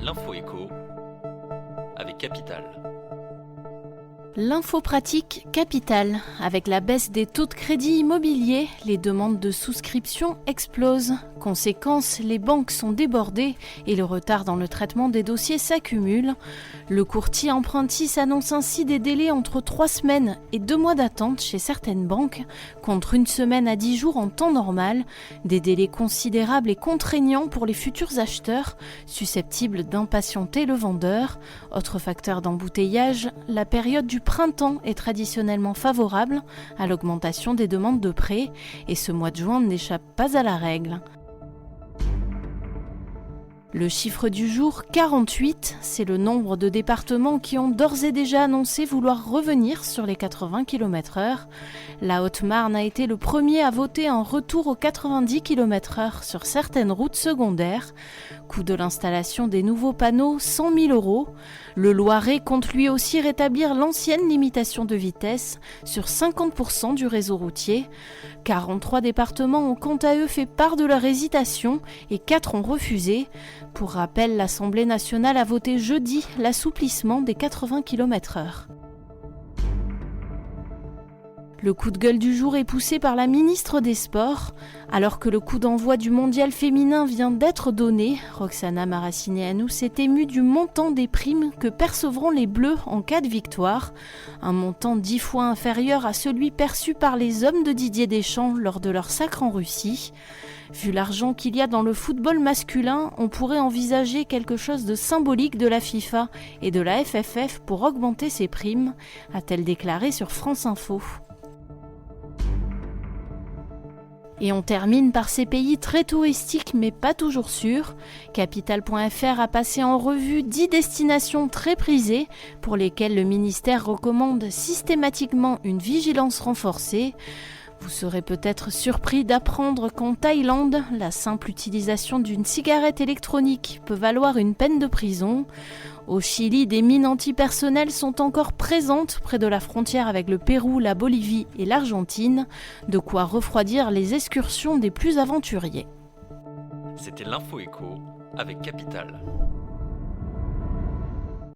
L'info éco avec Capital. L'info pratique Capital. Avec la baisse des taux de crédit immobilier, les demandes de souscription explosent. Conséquence, les banques sont débordées et le retard dans le traitement des dossiers s'accumule. Le courtier Empruntis annonce ainsi des délais entre 3 semaines et 2 mois d'attente chez certaines banques, contre 1 semaine à 10 jours en temps normal. Des délais considérables et contraignants pour les futurs acheteurs, susceptibles d'impatienter le vendeur. Autre facteur d'embouteillage, la période du printemps est traditionnellement favorable à l'augmentation des demandes de prêts et ce mois de juin n'échappe pas à la règle. Le chiffre du jour, 48, c'est le nombre de départements qui ont d'ores et déjà annoncé vouloir revenir sur les 80 km/h. La Haute-Marne a été le premier à voter un retour aux 90 km/h sur certaines routes secondaires. Coût de l'installation des nouveaux panneaux, 100 000 €. Le Loiret compte lui aussi rétablir l'ancienne limitation de vitesse sur 50% du réseau routier. 43 départements ont quant à eux fait part de leur hésitation et 4 ont refusé. Pour rappel, l'Assemblée nationale a voté jeudi l'assouplissement des 80 km/h. Le coup de gueule du jour est poussé par la ministre des Sports. Alors que le coup d'envoi du mondial féminin vient d'être donné, Roxana Maracineanu s'est émue du montant des primes que percevront les Bleus en cas de victoire. Un montant 10 fois inférieur à celui perçu par les hommes de Didier Deschamps lors de leur sacre en Russie. Vu l'argent qu'il y a dans le football masculin, on pourrait envisager quelque chose de symbolique de la FIFA et de la FFF pour augmenter ses primes, a-t-elle déclaré sur France Info. Et on termine par ces pays très touristiques mais pas toujours sûrs. Capital.fr a passé en revue 10 destinations très prisées pour lesquelles le ministère recommande systématiquement une vigilance renforcée. Vous serez peut-être surpris d'apprendre qu'en Thaïlande, la simple utilisation d'une cigarette électronique peut valoir une peine de prison. Au Chili, des mines antipersonnelles sont encore présentes près de la frontière avec le Pérou, la Bolivie et l'Argentine, de quoi refroidir les excursions des plus aventuriers. C'était l'info éco avec Capital.